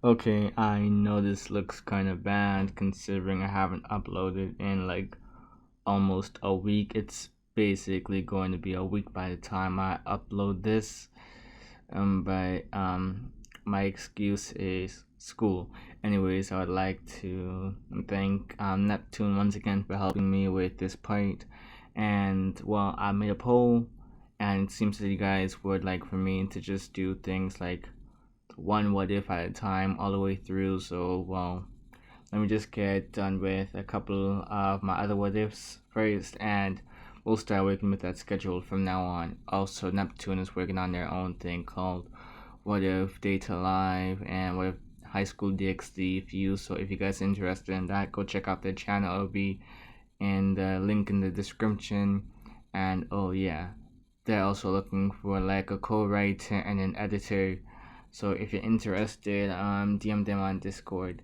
Okay, I know this looks kind of bad considering I haven't uploaded in like almost a week. It's basically going to be a week by the time I upload this. But my excuse is school. Anyways, I would like to thank Neptune once again for helping me with this part. And well, I made a poll, and it seems that you guys would like for me to just do things like one what if at a time all the way through. So well, let me just get done with a couple of my other what ifs first, and we'll start working with that schedule from now on. Also, Neptune is working on their own thing called What If Data Live and What If High School DxD View. So if you guys are interested in that, go check out their channel. It'll be in the link in the description. And oh yeah, they're also looking for like a co-writer and an editor. So if you're interested, DM them on Discord.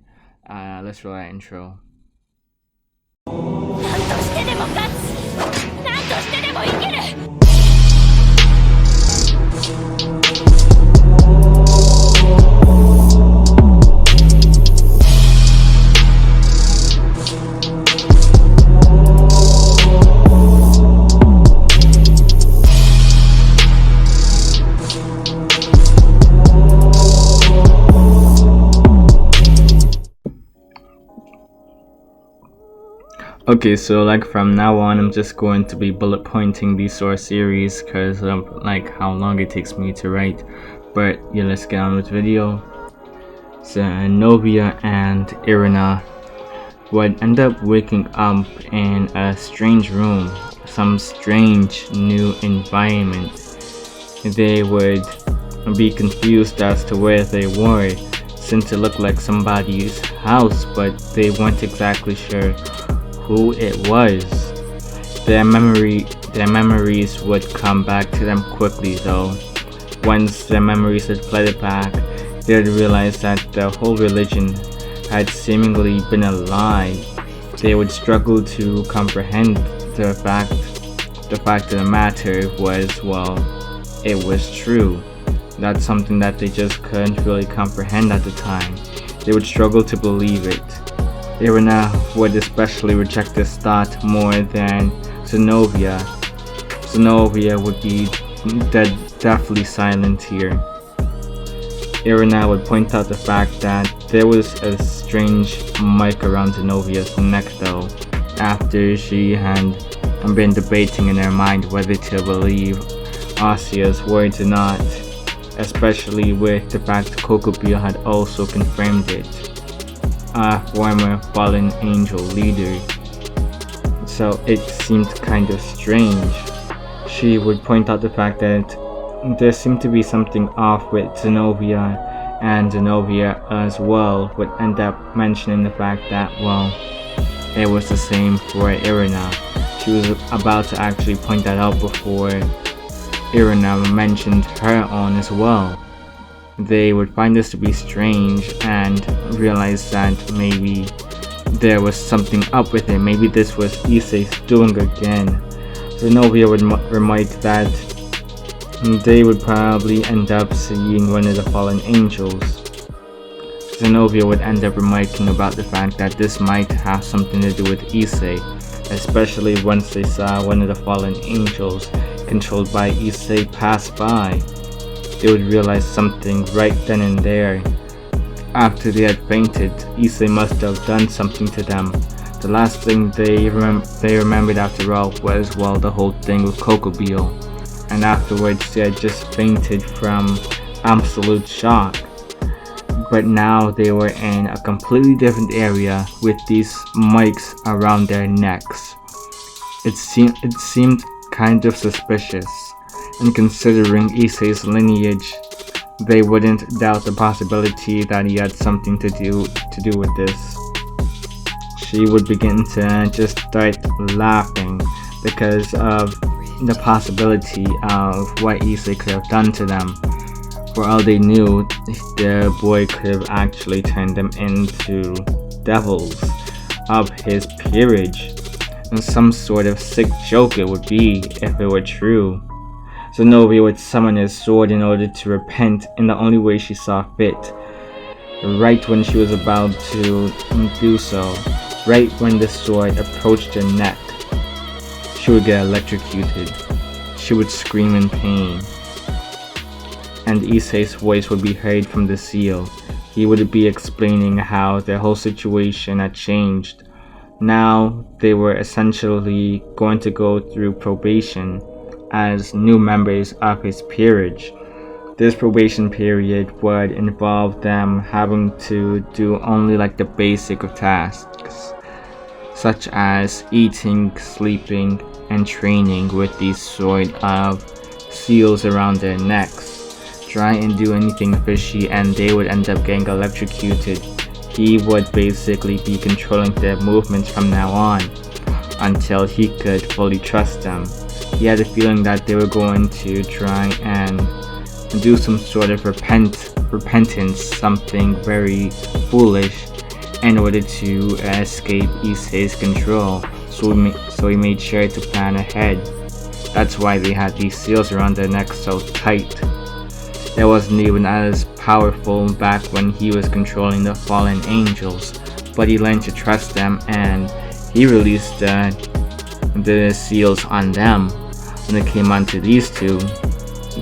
Let's roll that intro. 何としてでも勝つ。何としてでも生きる。Okay, so like from now on, I'm just going to be bullet pointing these sort of series because of like how long it takes me to write. But yeah, let's get on with the video. So Novia and Irina would end up waking up in a strange room, some strange new environment. They would be confused as to where they were, since it looked like somebody's house, but they weren't exactly sure who it was. Their memories would come back to them quickly though. Once their memories had flooded back, they would realize that the whole religion had seemingly been a lie. They would struggle to comprehend the fact of the matter was, well, it was true. That's something that they just couldn't really comprehend at the time. They would struggle to believe it. Irina would especially reject this thought more than Zenobia. Zenobia would be deathly silent here. Irina would point out the fact that there was a strange mic around Zenobia's neck though, after she had been debating in her mind whether to believe Asia's words or not, especially with the fact Kokubio had also confirmed it. A former fallen angel leader, so it seemed kind of strange. She would point out the fact that there seemed to be something off with Zenobia, and Zenobia as well would end up mentioning the fact that, well, it was the same for Irina. She was about to actually point that out before Irina mentioned her own as well. They would find this to be strange and realize that maybe there was something up with it. Maybe this was Issei's doing again. Zenobia would remark that they would probably end up seeing one of the fallen angels. Zenobia would end up remarking about the fact that this might have something to do with Issei, especially once they saw one of the fallen angels controlled by Issei pass by. They would realize something right then and there. After they had fainted, Issei must have done something to them. The last thing they remembered after all was, well, the whole thing with Kokubio. And afterwards they had just fainted from absolute shock. But now they were in a completely different area with these mics around their necks. It seemed kind of suspicious. And considering Issei's lineage, they wouldn't doubt the possibility that he had something to do with this. She would begin to just start laughing because of the possibility of what Issei could have done to them. For all they knew, the boy could have actually turned them into devils of his peerage. And some sort of sick joke it would be if it were true. Zenobia would summon his sword in order to repent in the only way she saw fit. Right when she was about to do so, right when the sword approached her neck, she would get electrocuted. She would scream in pain, and Issei's voice would be heard from the seal. He would be explaining how their whole situation had changed. Now they were essentially going to go through probation as new members of his peerage. This probation period would involve them having to do only like the basic of tasks, such as eating, sleeping, and training with these sort of seals around their necks. Try and do anything fishy and they would end up getting electrocuted. He would basically be controlling their movements from now on until he could fully trust them. He had a feeling that they were going to try and do some sort of repentance, something very foolish, in order to escape Issei's control. So he made sure to plan ahead. That's why they had these seals around their necks so tight. It wasn't even as powerful back when he was controlling the fallen angels, but he learned to trust them and he released the seals on them. When it came onto these two,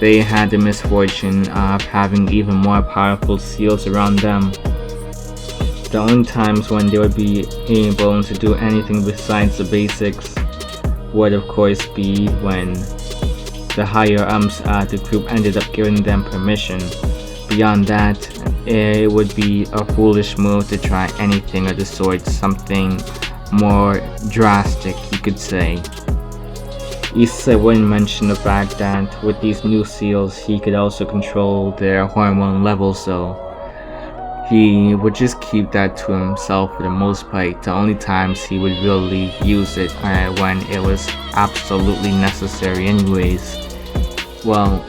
they had the misfortune of having even more powerful seals around them. The only times when they would be able to do anything besides the basics would of course be when the higher ups of the group ended up giving them permission. Beyond that, it would be a foolish move to try anything of the sort, something more drastic you could say. Issei wouldn't mention the fact that with these new seals he could also control their hormone levels, so he would just keep that to himself for the most part. The only times he would really use it when it was absolutely necessary anyways. Well,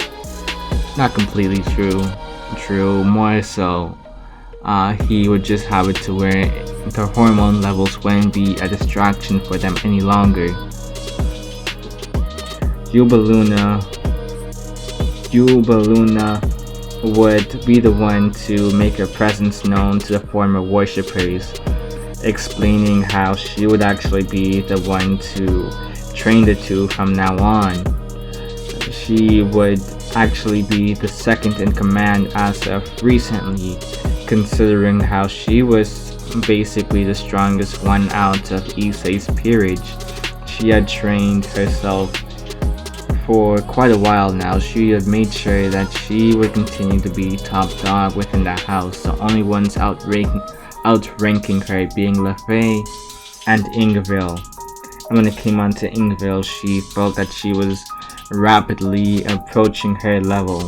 not completely true, more so he would just have it to where the hormone levels wouldn't be a distraction for them any longer. Yuba Luna would be the one to make her presence known to the former worshippers, explaining how she would actually be the one to train the two from now on. She would actually be the second in command as of recently, considering how she was basically the strongest one out of Issei's peerage. She had trained herself for quite a while now. She had made sure that she would continue to be top dog within the house, the only ones outranking her being Lefay and Ingeville. And when it came on to Ingeville, she felt that she was rapidly approaching her level.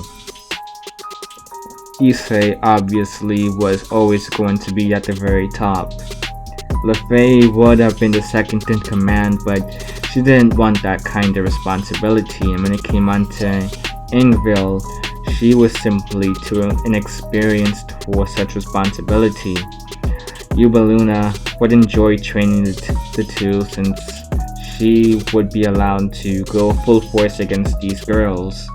Issei obviously was always going to be at the very top. Lefay would have been the second in command, but she didn't want that kind of responsibility, and when it came on to Ingeville, she was simply too inexperienced for such responsibility. Yuba Luna would enjoy training the two since she would be allowed to go full force against these girls.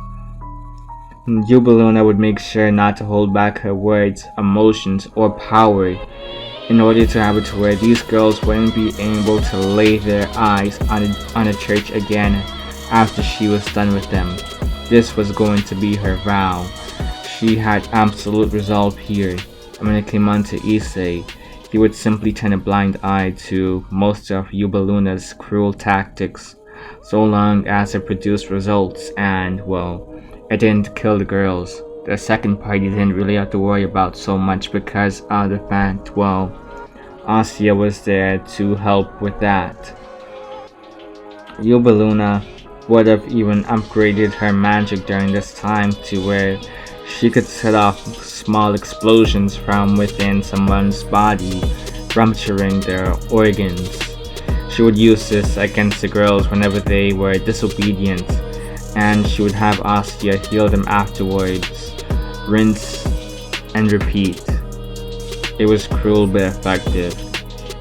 Yuba Luna would make sure not to hold back her words, emotions, or power in order to have it to where these girls wouldn't be able to lay their eyes on a church again after she was done with them. This was going to be her vow. She had absolute resolve here, and when it came on to Issei, he would simply turn a blind eye to most of Yuba Luna's cruel tactics, so long as it produced results and, well, it didn't kill the girls. The second party didn't really have to worry about so much because of the fact, well, Asya was there to help with that. Yuba Luna would have even upgraded her magic during this time to where she could set off small explosions from within someone's body, rupturing their organs. She would use this against the girls whenever they were disobedient, and she would have Asya heal them afterwards. Rinse and repeat. It was cruel but effective.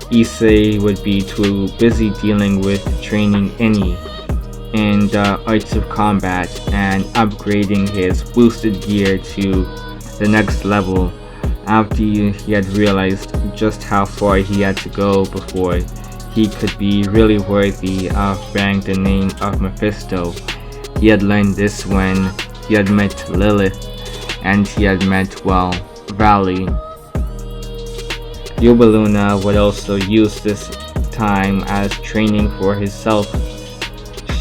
Issei would be too busy dealing with training Eni in the arts of combat and upgrading his boosted gear to the next level after he had realized just how far he had to go before he could be really worthy of bearing the name of Mephisto. He had learned this when he had met Lilith, and he had met, well, Valley. Yuba Luna would also use this time as training for himself.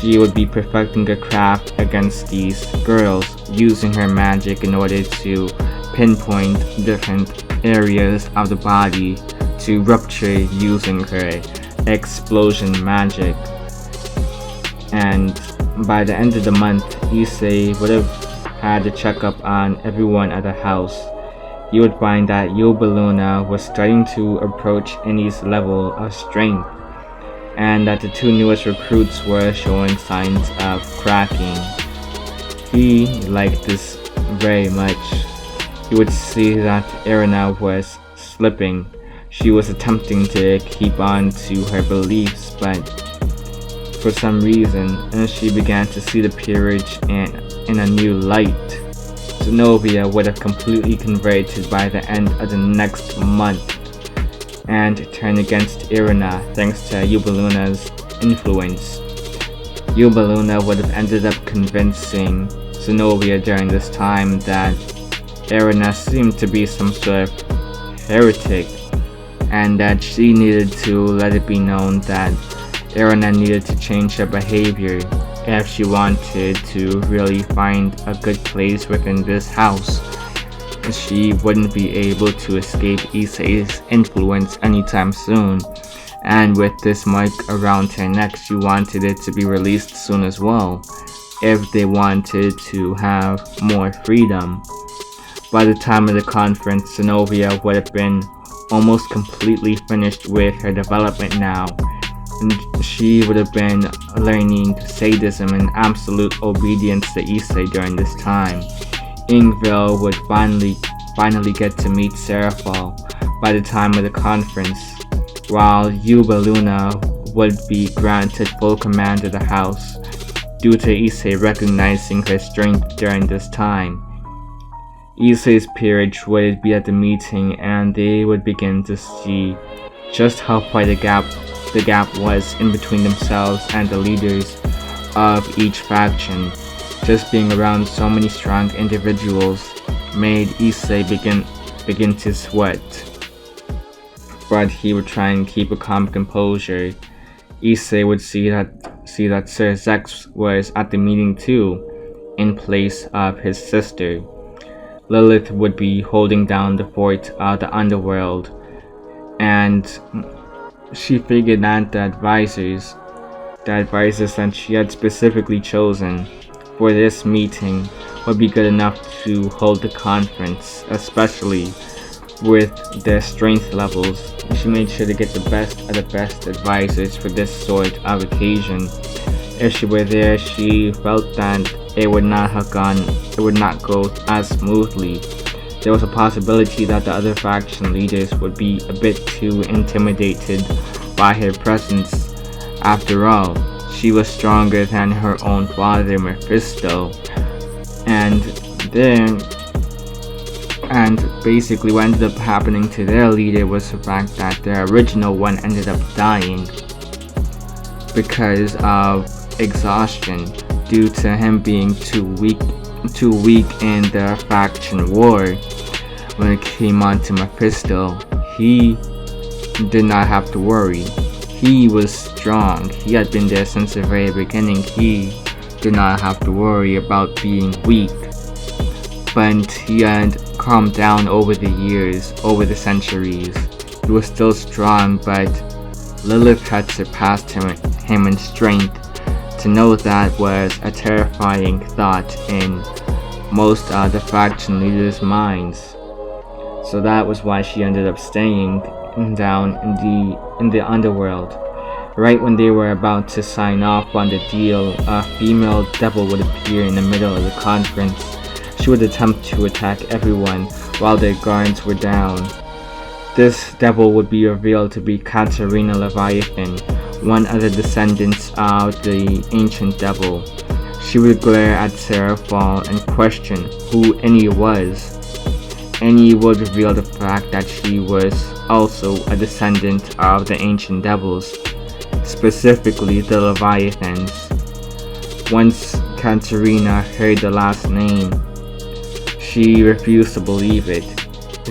She would be perfecting a craft against these girls, using her magic in order to pinpoint different areas of the body to rupture using her explosion magic. And by the end of the month, Issei would have had a checkup on everyone at the house. He would find that Yuba Luna was starting to approach Annie's level of strength, and that the two newest recruits were showing signs of cracking. He liked this very much. He would see that Erina was slipping. She was attempting to keep on to her beliefs, but for some reason, she began to see the peerage in a new light. Zenobia would have completely converted by the end of the next month and turn against Erina thanks to Yuba Luna's influence. Yuba Luna would have ended up convincing Zenobia during this time that Erina seemed to be some sort of heretic, and that she needed to let it be known that Erina needed to change her behavior if she wanted to really find a good place within this house. She wouldn't be able to escape Issei's influence anytime soon, and with this mark around her neck, she wanted it to be released soon as well, if they wanted to have more freedom. By the time of the conference, Zenobia would have been almost completely finished with her development now, and she would have been learning sadism and absolute obedience to Issei during this time. Ingville would finally get to meet Seraphal by the time of the conference, while Yuba Luna would be granted full command of the house due to Issei recognizing her strength during this time. Issei's peerage would be at the meeting, and they would begin to see just how far the gap was in between themselves and the leaders of each faction. Just being around so many strong individuals made Issei begin to sweat, but he would try and keep a calm composure. Issei would see that Sir Zex was at the meeting too, in place of his sister. Lilith would be holding down the fort of the underworld, and she figured that the advisors that she had specifically chosen for this meeting would be good enough to hold the conference, especially with their strength levels. She made sure to get the best of the best advisors for this sort of occasion. If she were there, she felt that it would not go as smoothly. There was a possibility that the other faction leaders would be a bit too intimidated by her presence. After all, she was stronger than her own father Mephisto, and basically what ended up happening to their leader was the fact that their original one ended up dying because of exhaustion due to him being too weak in the faction war. When it came on to Mephisto, he did not have to worry. He was strong. He had been there since the very beginning. He did not have to worry about being weak. But he had calmed down over the years, over the centuries. He was still strong, but Lilith had surpassed him in strength. To know that was a terrifying thought in most of the faction leaders' minds. So that was why she ended up staying down in the underworld. Right when they were about to sign off on the deal, a female devil would appear in the middle of the conference. She would attempt to attack everyone while their guards were down. This devil would be revealed to be Katarina Leviathan, one of the descendants of the ancient devil. She would glare at Seraphal and question who Annie was, and he would reveal the fact that she was also a descendant of the ancient devils, specifically the Leviathans. Once Katarina heard the last name, she refused to believe it.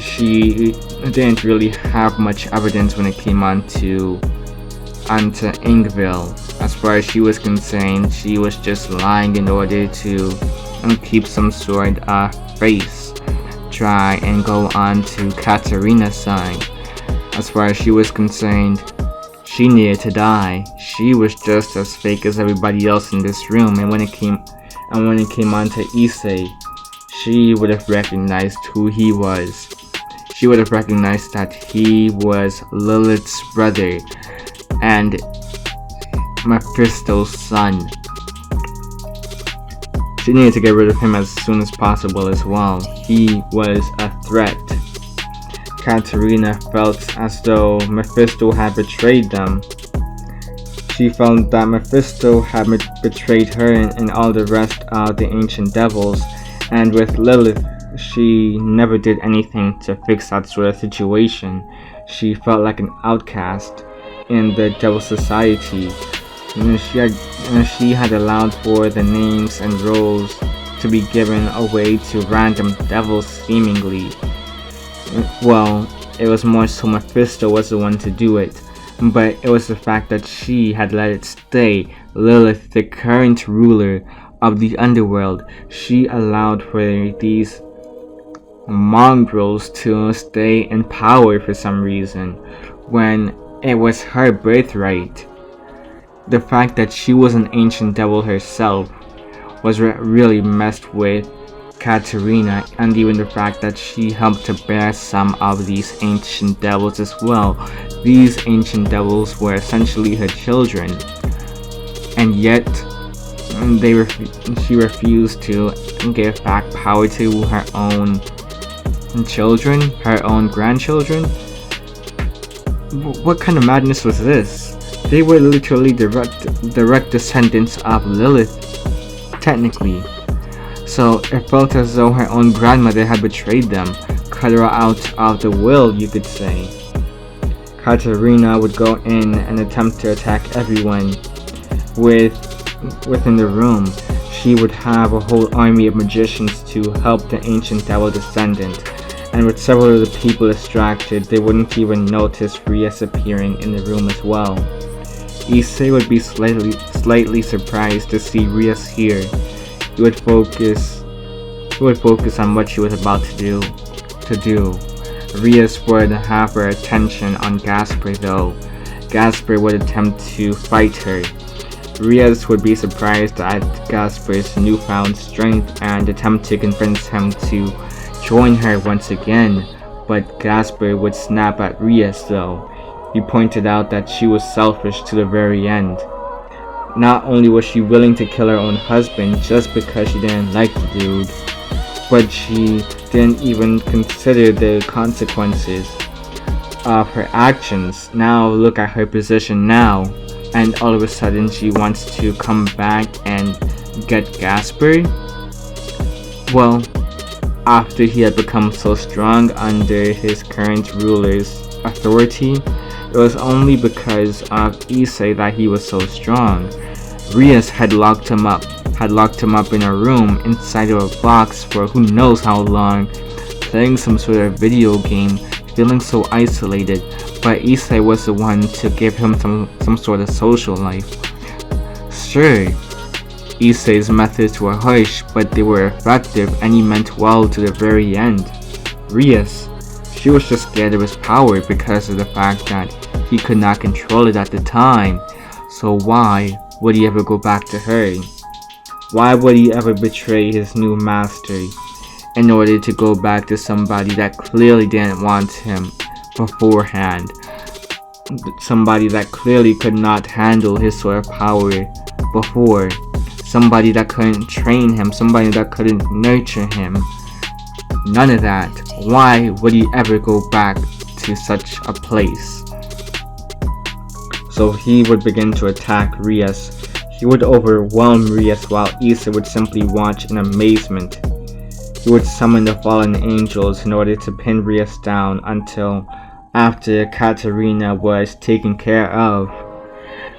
She didn't really have much evidence when it came onto Ingville. As far as she was concerned, she was just lying in order to keep some sort of face, try and go on to Katarina's side. As far as she was concerned, she needed to die. She was just as fake as everybody else in this room, and when it came on to Issei, she would have recognized who he was. She would have recognized that he was Lilith's brother and Mephisto's son. She needed to get rid of him as soon as possible as well. He was a threat. Katarina felt as though Mephisto had betrayed them. She felt that Mephisto had betrayed her and all the rest of the ancient devils, and with Lilith, she never did anything to fix that sort of situation. She felt like an outcast in the devil society. She had allowed for the names and roles to be given away to random devils seemingly. Well, it was more so Mephisto was the one to do it, but it was the fact that she had let it stay. Lilith, the current ruler of the underworld, she allowed for these mongrels to stay in power for some reason, when it was her birthright. The fact that she was an ancient devil herself was really messed with Katarina, and even the fact that she helped to bear some of these ancient devils as well. These ancient devils were essentially her children, and yet she refused to give back power to her own children, her own grandchildren. What kind of madness was this? They were literally direct descendants of Lilith, technically. So it felt as though her own grandmother had betrayed them, cut her out of the will, you could say. Katarina would go in and attempt to attack everyone within the room. She would have a whole army of magicians to help the ancient devil descendant, and with several of the people distracted, they wouldn't even notice Rias appearing in the room as well. Issei would be slightly surprised to see Rias here. He would focus on what she was about to do. Rias would have her attention on Gasper though. Gasper would attempt to fight her. Rias would be surprised at Gasper's newfound strength and attempt to convince him to join her once again, but Gasper would snap at Rias though. He pointed out that she was selfish to the very end. Not only was she willing to kill her own husband just because she didn't like the dude, but she didn't even consider the consequences of her actions. Now look at her position now, and all of a sudden she wants to come back and get Gasper? Well, after he had become so strong under his current ruler's authority, it was only because of Issei that he was so strong. Rias had locked him up in a room inside of a box for who knows how long, playing some sort of video game, feeling so isolated, but Issei was the one to give him some sort of social life. Sure, Issei's methods were harsh, but they were effective and he meant well to the very end. Rias, she was just scared of his power because of the fact that he could not control it at the time. So why would he ever go back to her? Why would he ever betray his new master in order to go back to somebody that clearly didn't want him beforehand? Somebody that clearly could not handle his sort of power before. Somebody that couldn't train him, somebody that couldn't nurture him. None of that. Why would he ever go back to such a place? So he would begin to attack Rias. He would overwhelm Rias while Issei would simply watch in amazement. He would summon the fallen angels in order to pin Rias down until after Katarina was taken care of.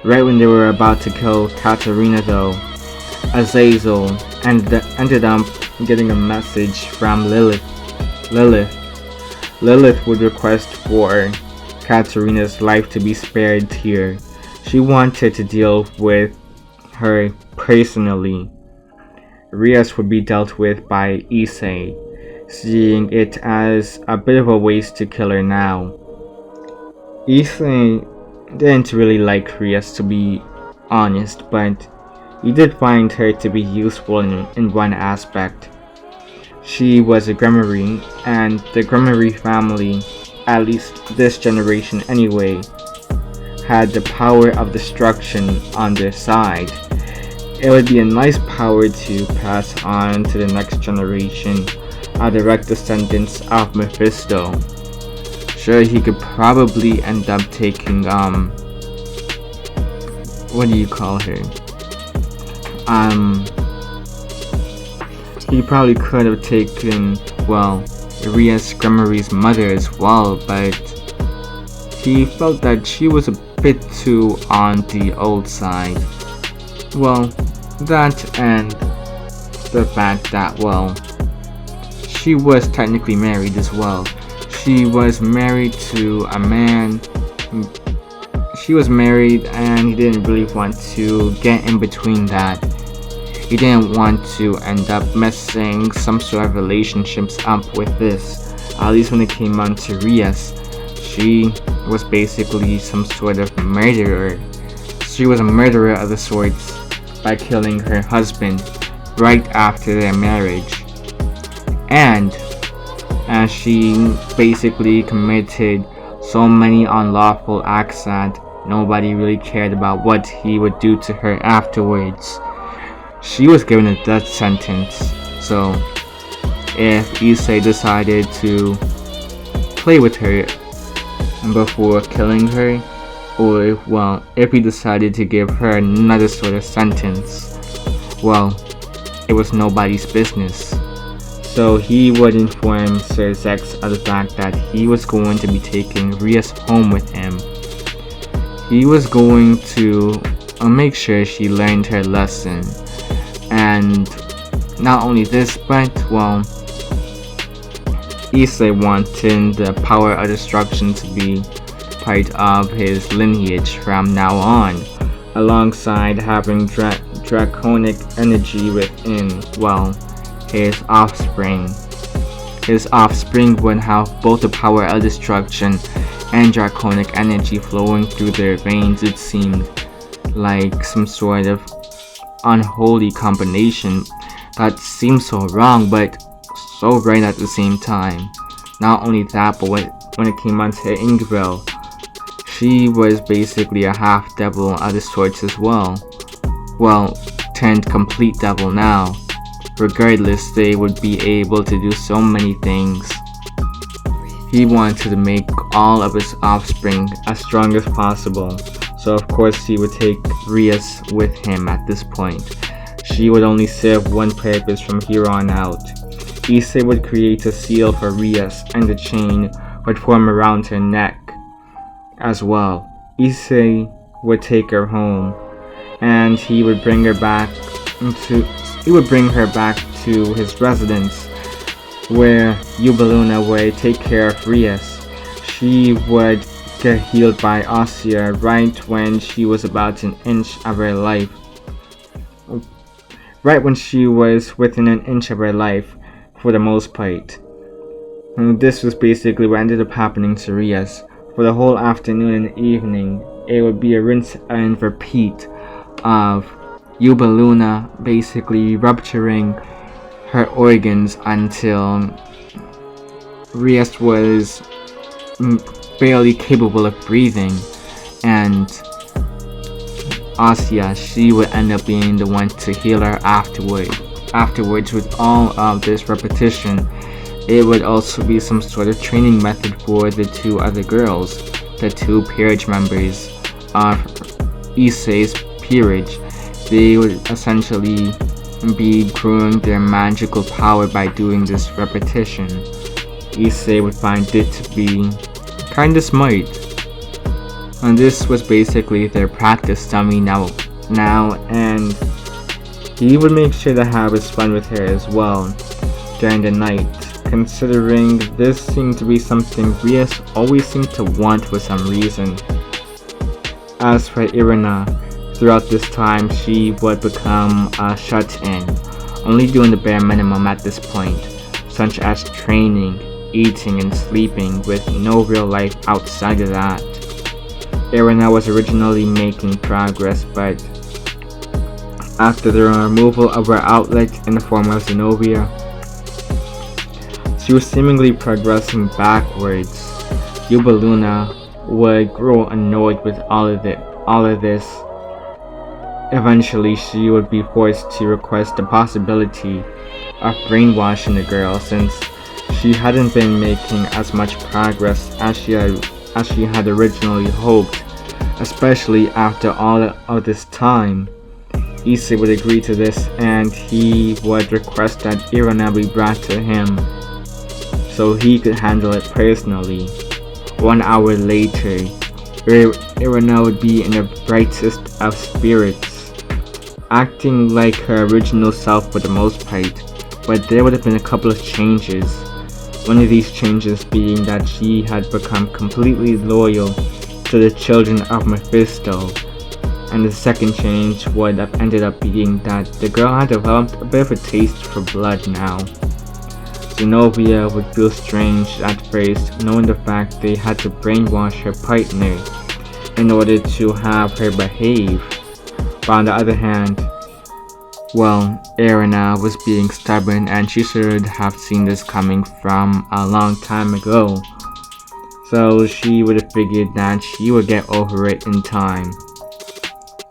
Right when they were about to kill Katarina though, Azazel ended up getting a message from Lilith. Lilith would request for Katarina's life to be spared here. She wanted to deal with her personally. Rias would be dealt with by Issei, seeing it as a bit of a waste to kill her now. Issei didn't really like Rias, to be honest, but he did find her to be useful in one aspect. She was a Gremory, and the Gremory family, at least this generation anyway, had the power of destruction on their side. It would be a nice power to pass on to the next generation, a direct descendants of Mephisto. Sure, he could probably end up taking, what do you call her? He probably could have taken, well, Rias Gremory's mother as well, but he felt that she was a bit too on the old side. Well, that and the fact that, well, she was technically married as well. She was married to a man. She was married and he didn't really want to get in between that. He didn't want to end up messing some sort of relationships up with this. At least when it came on to Rias, she was basically some sort of murderer. She was a murderer of the sorts by killing her husband right after their marriage. And she basically committed so many unlawful acts that nobody really cared about what he would do to her afterwards. She was given a death sentence, so if Issei decided to play with her before killing her, or if he decided to give her another sort of sentence, well, it was nobody's business. So he would inform Sir Zex of the fact that he was going to be taking Rias home with him. He was going to make sure she learned her lesson. And not only this, but, well, Issei wanted the power of destruction to be part of his lineage from now on, alongside having draconic energy within, well, his offspring. His offspring would have both the power of destruction and draconic energy flowing through their veins. It seemed like some sort of unholy combination that seemed so wrong but so right at the same time. Not only that, but when it came on to Ingrid, she was basically a half devil of the sorts as well. Well, turned complete devil now. Regardless, they would be able to do so many things. He wanted to make all of his offspring as strong as possible, so of course he would take Rias with him at this point. She would only serve one purpose from here on out. Issei would create a seal for Rias, and the chain would form around her neck as well. Issei would take her home, and he would bring her back to his residence, where Yuba Luna would take care of Rias. She would get healed by Ossia right when she was about an inch of her life. Right when she was within an inch of her life, for the most part. And this was basically what ended up happening to Rias. For the whole afternoon and evening, it would be a rinse and repeat of Yuba Luna basically rupturing her organs until Rias was barely capable of breathing, and Ossia, she would end up being the one to heal her afterwards. With all of this repetition, it would also be some sort of training method for the two other girls, the two peerage members of Issei's peerage. They would essentially be growing their magical power by doing this repetition. Issei would find it to be kinda smart. And this was basically their practice dummy now, and he would make sure to have his fun with her as well during the night, considering this seemed to be something Rias always seemed to want for some reason. As for Irina, throughout this time she would become shut-in, only doing the bare minimum at this point, such as training, eating, and sleeping, with no real life outside of that. Irina was originally making progress, but after the removal of her outlet in the form of Zenobia, she was seemingly progressing backwards. Yuba Luna would grow annoyed with all of this. Eventually, she would be forced to request the possibility of brainwashing the girl, since she hadn't been making as much progress as she had originally hoped, especially after all of this time. Issei would agree to this, and he would request that Irina be brought to him so he could handle it personally. 1 hour later, Irina would be in the brightest of spirits, acting like her original self for the most part, but there would have been a couple of changes. One of these changes being that she had become completely loyal to the children of Mephisto, and the second change would have ended up being that the girl had developed a bit of a taste for blood now. Zenobia would feel strange at first, knowing the fact they had to brainwash her partner in order to have her behave, but on the other hand, well, Irina was being stubborn, and she should have seen this coming from a long time ago, so she would have figured that she would get over it in time.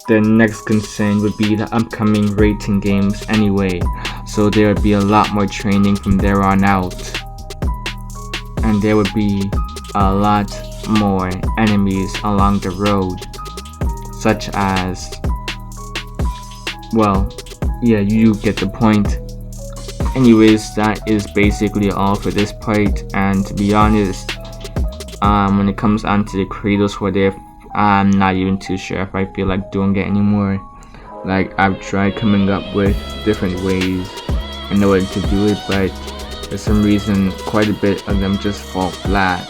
The next concern would be the upcoming rating games anyway, so there would be a lot more training from there on out, and there would be a lot more enemies along the road, such as, well, yeah, you get the point. Anyways, that is basically all for this part, and to be honest, when it comes onto the Kratos for there, I'm not even too sure if I feel like doing it anymore. Like, I've tried coming up with different ways in order to do it, but for some reason quite a bit of them just fall flat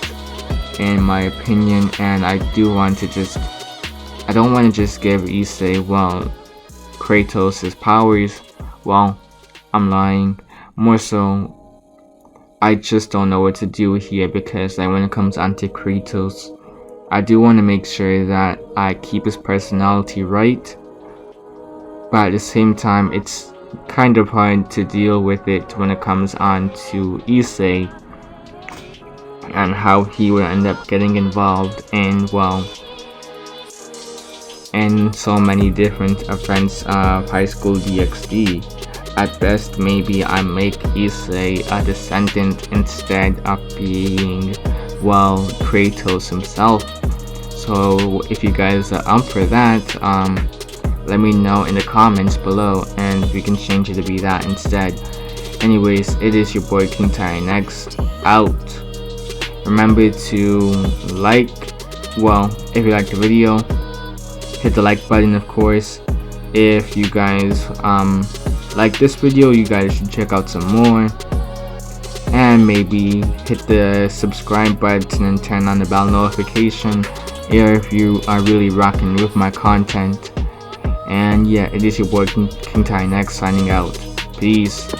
in my opinion, and I don't want to just give Issei, well, Kratos his powers. Well, I'm lying. More so, I just don't know what to do here, because like, when it comes onto Kratos, I do want to make sure that I keep his personality right, but at the same time it's kind of hard to deal with it when it comes on to Issei and how he will end up getting involved in, well, in so many different events of High School DxD. At best, maybe I make Issei a descendant instead of being, well, Kratos himself. So if you guys are up for that, let me know in the comments below, and we can change it to be that instead. Anyways, it is your boy King Next out. Remember to like, well, if you like the video, hit the like button, of course. If you guys like this video, you guys should check out some more, and maybe hit the subscribe button and turn on the bell notification if you are really rocking with my content. And yeah, it is your boy King Next signing out. Peace.